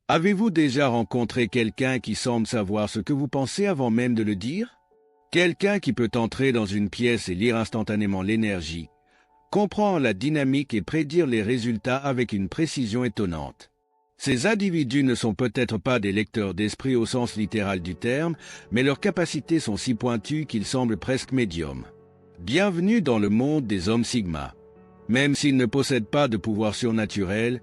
Avez-vous déjà rencontré quelqu'un qui semble savoir ce que vous pensez avant même de le dire? Quelqu'un qui peut entrer dans une pièce et lire instantanément l'énergie, comprendre la dynamique et prédire les résultats avec une précision étonnante. Ces individus ne sont peut-être pas des lecteurs d'esprit au sens littéral du terme, mais leurs capacités sont si pointues qu'ils semblent presque médiums. Bienvenue dans le monde des hommes Sigma. Même s'ils ne possèdent pas de pouvoir surnaturel,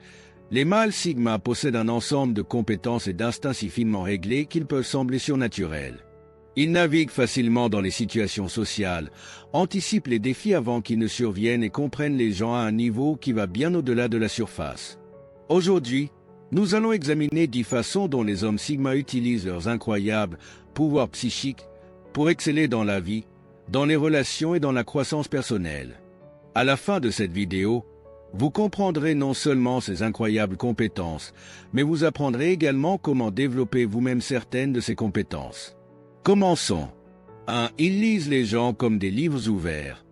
les mâles Sigma possèdent un ensemble de compétences et d'instincts si finement réglés qu'ils peuvent sembler surnaturels. Ils naviguent facilement dans les situations sociales, anticipent les défis avant qu'ils ne surviennent et comprennent les gens à un niveau qui va bien au-delà de la surface. Aujourd'hui, nous allons examiner 10 façons dont les hommes Sigma utilisent leurs incroyables pouvoirs psychiques pour exceller dans la vie, dans les relations et dans la croissance personnelle. À la fin de cette vidéo, vous comprendrez non seulement ces incroyables compétences, mais vous apprendrez également comment développer vous-même certaines de ces compétences. Commençons. 1. Ils lisent les gens comme des livres ouverts.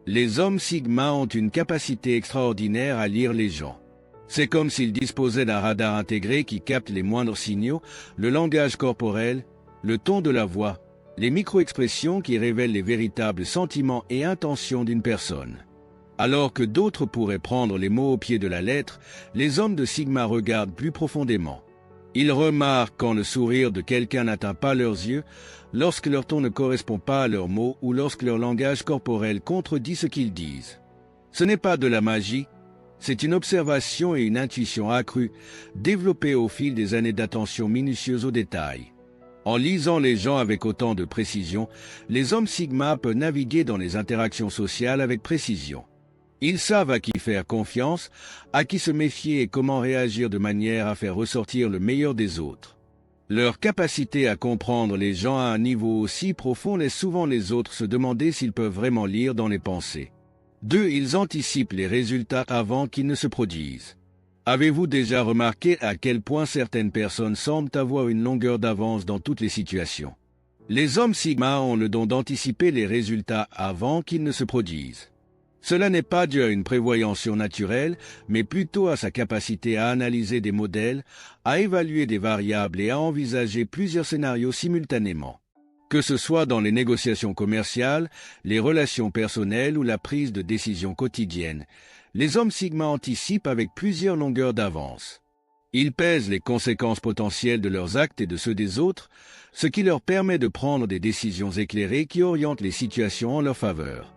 Les hommes Sigma ont une capacité extraordinaire à lire les gens. C'est comme s'ils disposaient d'un radar intégré qui capte les moindres signaux, le langage corporel, le ton de la voix, les micro-expressions qui révèlent les véritables sentiments et intentions d'une personne. Alors que d'autres pourraient prendre les mots au pied de la lettre, les hommes de Sigma regardent plus profondément. Ils remarquent quand le sourire de quelqu'un n'atteint pas leurs yeux, lorsque leur ton ne correspond pas à leurs mots ou lorsque leur langage corporel contredit ce qu'ils disent. Ce n'est pas de la magie, c'est une observation et une intuition accrue, développées au fil des années d'attention minutieuse aux détails. En lisant les gens avec autant de précision, les hommes Sigma peuvent naviguer dans les interactions sociales avec précision. Ils savent à qui faire confiance, à qui se méfier et comment réagir de manière à faire ressortir le meilleur des autres. Leur capacité à comprendre les gens à un niveau aussi profond laisse souvent les autres se demander s'ils peuvent vraiment lire dans les pensées. 2. Ils anticipent les résultats avant qu'ils ne se produisent. Avez-vous déjà remarqué à quel point certaines personnes semblent avoir une longueur d'avance dans toutes les situations? Les hommes Sigma ont le don d'anticiper les résultats avant qu'ils ne se produisent. Cela n'est pas dû à une prévoyance surnaturelle, mais plutôt à sa capacité à analyser des modèles, à évaluer des variables et à envisager plusieurs scénarios simultanément. Que ce soit dans les négociations commerciales, les relations personnelles ou la prise de décisions quotidiennes, les hommes Sigma anticipent avec plusieurs longueurs d'avance. Ils pèsent les conséquences potentielles de leurs actes et de ceux des autres, ce qui leur permet de prendre des décisions éclairées qui orientent les situations en leur faveur.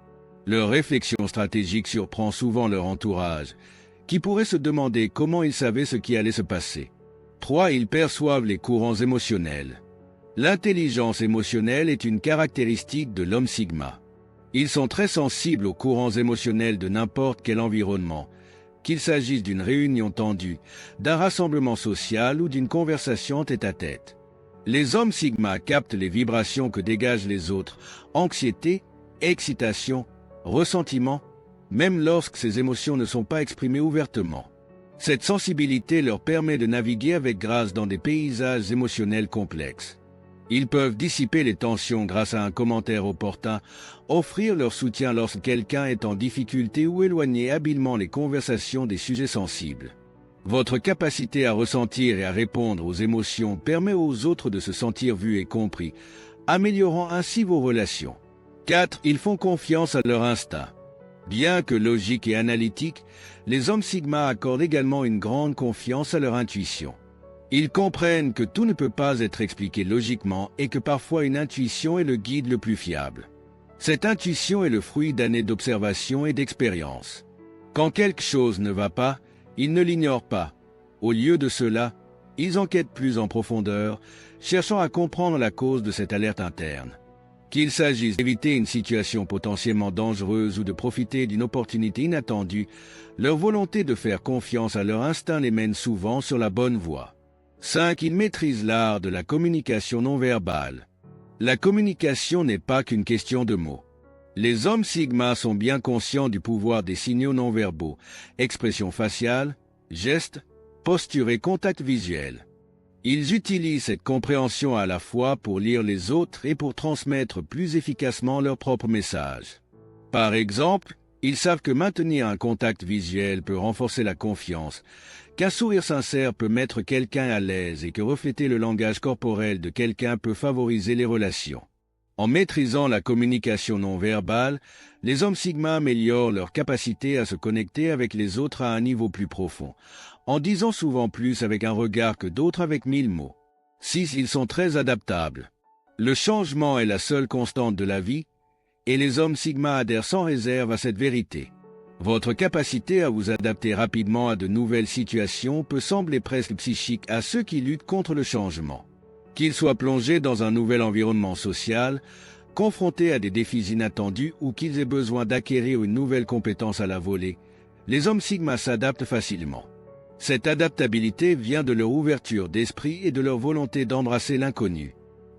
Leur réflexion stratégique surprend souvent leur entourage, qui pourrait se demander comment ils savaient ce qui allait se passer. 3. Ils perçoivent les courants émotionnels. L'intelligence émotionnelle est une caractéristique de l'homme Sigma. Ils sont très sensibles aux courants émotionnels de n'importe quel environnement, qu'il s'agisse d'une réunion tendue, d'un rassemblement social ou d'une conversation tête-à-tête. Les hommes Sigma captent les vibrations que dégagent les autres, anxiété, excitation, ressentiment, même lorsque ces émotions ne sont pas exprimées ouvertement. Cette sensibilité leur permet de naviguer avec grâce dans des paysages émotionnels complexes. Ils peuvent dissiper les tensions grâce à un commentaire opportun, offrir leur soutien lorsque quelqu'un est en difficulté ou éloigner habilement les conversations des sujets sensibles. Votre capacité à ressentir et à répondre aux émotions permet aux autres de se sentir vus et compris, améliorant ainsi vos relations. 4. Ils font confiance à leur instinct. Bien que logiques et analytiques, les hommes Sigma accordent également une grande confiance à leur intuition. Ils comprennent que tout ne peut pas être expliqué logiquement et que parfois une intuition est le guide le plus fiable. Cette intuition est le fruit d'années d'observation et d'expérience. Quand quelque chose ne va pas, ils ne l'ignorent pas. Au lieu de cela, ils enquêtent plus en profondeur, cherchant à comprendre la cause de cette alerte interne. Qu'il s'agisse d'éviter une situation potentiellement dangereuse ou de profiter d'une opportunité inattendue, leur volonté de faire confiance à leur instinct les mène souvent sur la bonne voie. 5. Ils maîtrisent l'art de la communication non verbale. La communication n'est pas qu'une question de mots. Les hommes Sigma sont bien conscients du pouvoir des signaux non verbaux, expressions faciales, gestes, postures et contacts visuels. Ils utilisent cette compréhension à la fois pour lire les autres et pour transmettre plus efficacement leur propre message. Par exemple, ils savent que maintenir un contact visuel peut renforcer la confiance, qu'un sourire sincère peut mettre quelqu'un à l'aise et que refléter le langage corporel de quelqu'un peut favoriser les relations. En maîtrisant la communication non verbale, les hommes sigma améliorent leur capacité à se connecter avec les autres à un niveau plus profond, en disant souvent plus avec un regard que d'autres avec 1000 mots. 6. Ils sont très adaptables. Le changement est la seule constante de la vie, et les hommes sigma adhèrent sans réserve à cette vérité. Votre capacité à vous adapter rapidement à de nouvelles situations peut sembler presque psychique à ceux qui luttent contre le changement. Qu'ils soient plongés dans un nouvel environnement social, confrontés à des défis inattendus ou qu'ils aient besoin d'acquérir une nouvelle compétence à la volée, les hommes sigma s'adaptent facilement. Cette adaptabilité vient de leur ouverture d'esprit et de leur volonté d'embrasser l'inconnu.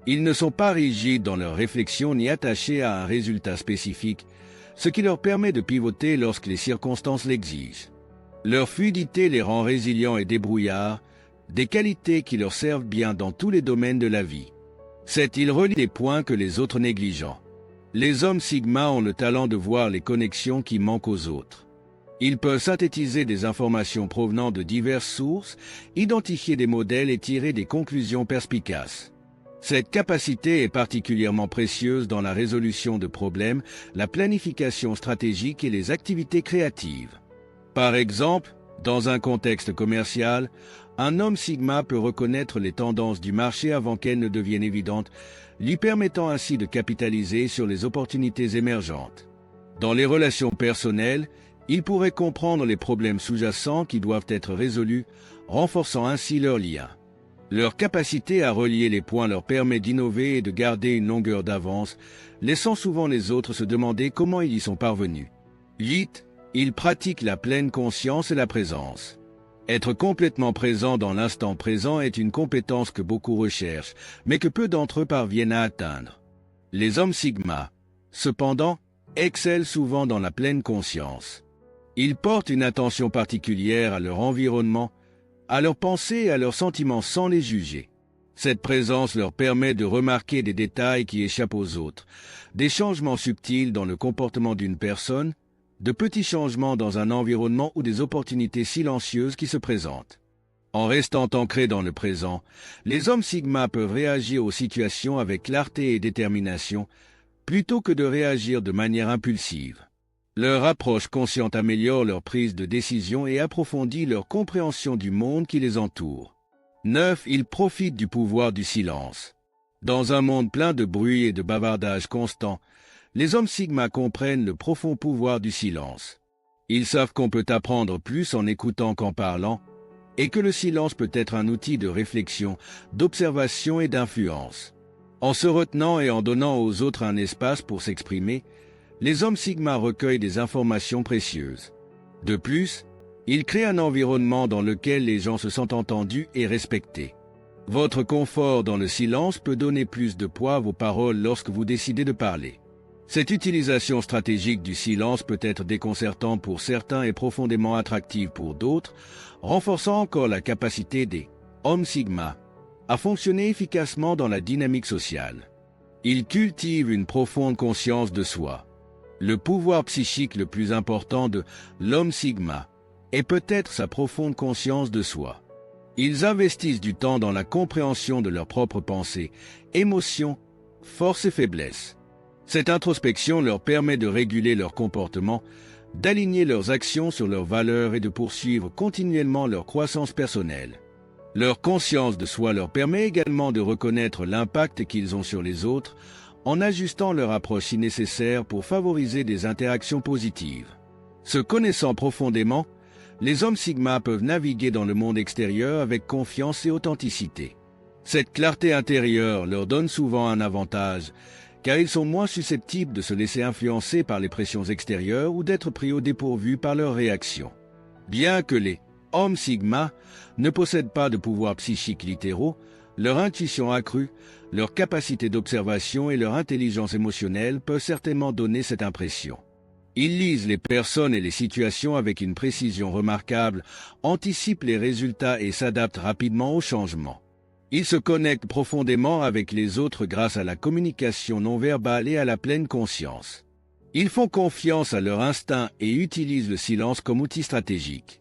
Ils ne sont pas rigides dans leur réflexion ni attachés à un résultat spécifique, ce qui leur permet de pivoter lorsque les circonstances l'exigent. Leur fluidité les rend résilients et débrouillards, des qualités qui leur servent bien dans tous les domaines de la vie. 7. Ils relient des points que les autres négligent. Les hommes sigma ont le talent de voir les connexions qui manquent aux autres. Ils peuvent synthétiser des informations provenant de diverses sources, identifier des modèles et tirer des conclusions perspicaces. Cette capacité est particulièrement précieuse dans la résolution de problèmes, la planification stratégique et les activités créatives. Par exemple, dans un contexte commercial, un homme sigma peut reconnaître les tendances du marché avant qu'elles ne deviennent évidentes, lui permettant ainsi de capitaliser sur les opportunités émergentes. Dans les relations personnelles, il pourrait comprendre les problèmes sous-jacents qui doivent être résolus, renforçant ainsi leurs liens. Leur capacité à relier les points leur permet d'innover et de garder une longueur d'avance, laissant souvent les autres se demander comment ils y sont parvenus. 8. Ils pratiquent la pleine conscience et la présence. Être complètement présent dans l'instant présent est une compétence que beaucoup recherchent, mais que peu d'entre eux parviennent à atteindre. Les hommes sigma, cependant, excellent souvent dans la pleine conscience. Ils portent une attention particulière à leur environnement, à leurs pensées et à leurs sentiments sans les juger. Cette présence leur permet de remarquer des détails qui échappent aux autres, des changements subtils dans le comportement d'une personne, de petits changements dans un environnement ou des opportunités silencieuses qui se présentent. En restant ancrés dans le présent, les hommes sigma peuvent réagir aux situations avec clarté et détermination, plutôt que de réagir de manière impulsive. Leur approche consciente améliore leur prise de décision et approfondit leur compréhension du monde qui les entoure. 9. Ils profitent du pouvoir du silence. Dans un monde plein de bruit et de bavardage constant, les hommes sigma comprennent le profond pouvoir du silence. Ils savent qu'on peut apprendre plus en écoutant qu'en parlant, et que le silence peut être un outil de réflexion, d'observation et d'influence. En se retenant et en donnant aux autres un espace pour s'exprimer, les hommes sigma recueillent des informations précieuses. De plus, ils créent un environnement dans lequel les gens se sentent entendus et respectés. Votre confort dans le silence peut donner plus de poids à vos paroles lorsque vous décidez de parler. Cette utilisation stratégique du silence peut être déconcertante pour certains et profondément attractive pour d'autres, renforçant encore la capacité des hommes sigma à fonctionner efficacement dans la dynamique sociale. Ils cultivent une profonde conscience de soi. Le pouvoir psychique le plus important de l'homme sigma est peut-être sa profonde conscience de soi. Ils investissent du temps dans la compréhension de leurs propres pensées, émotions, forces et faiblesses. Cette introspection leur permet de réguler leur comportement, d'aligner leurs actions sur leurs valeurs et de poursuivre continuellement leur croissance personnelle. Leur conscience de soi leur permet également de reconnaître l'impact qu'ils ont sur les autres, en ajustant leur approche si nécessaire pour favoriser des interactions positives. Se connaissant profondément, les hommes sigma peuvent naviguer dans le monde extérieur avec confiance et authenticité. Cette clarté intérieure leur donne souvent un avantage, car ils sont moins susceptibles de se laisser influencer par les pressions extérieures ou d'être pris au dépourvu par leurs réactions. Bien que les hommes sigma ne possèdent pas de pouvoirs psychiques littéraux, leur intuition accrue, leur capacité d'observation et leur intelligence émotionnelle peuvent certainement donner cette impression. Ils lisent les personnes et les situations avec une précision remarquable, anticipent les résultats et s'adaptent rapidement aux changements. Ils se connectent profondément avec les autres grâce à la communication non verbale et à la pleine conscience. Ils font confiance à leur instinct et utilisent le silence comme outil stratégique.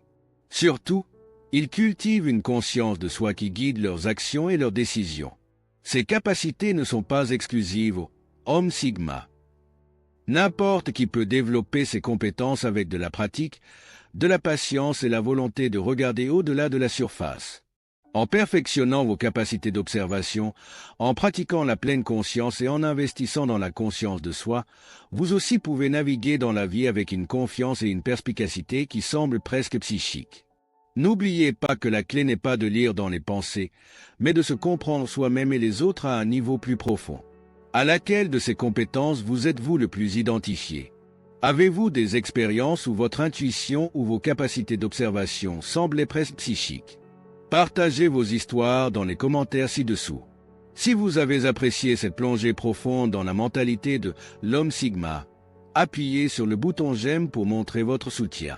Surtout, Ils cultivent une conscience de soi qui guide leurs actions et leurs décisions. Ces capacités ne sont pas exclusives aux Homme Sigma. N'importe qui peut développer ses compétences avec de la pratique, de la patience et la volonté de regarder au-delà de la surface. En perfectionnant vos capacités d'observation, en pratiquant la pleine conscience et en investissant dans la conscience de soi, vous aussi pouvez naviguer dans la vie avec une confiance et une perspicacité qui semblent presque psychiques. N'oubliez pas que la clé n'est pas de lire dans les pensées, mais de se comprendre soi-même et les autres à un niveau plus profond. À laquelle de ces compétences vous êtes-vous le plus identifié? Avez-vous des expériences où votre intuition ou vos capacités d'observation semblaient presque psychiques? Partagez vos histoires dans les commentaires ci-dessous. Si vous avez apprécié cette plongée profonde dans la mentalité de l'homme Sigma, appuyez sur le bouton j'aime pour montrer votre soutien.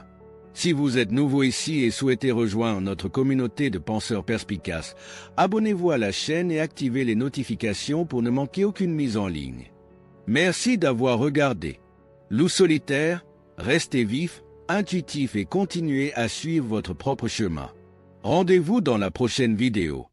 Si vous êtes nouveau ici et souhaitez rejoindre notre communauté de penseurs perspicaces, abonnez-vous à la chaîne et activez les notifications pour ne manquer aucune mise en ligne. Merci d'avoir regardé. Loup solitaire, restez vif, intuitif et continuez à suivre votre propre chemin. Rendez-vous dans la prochaine vidéo.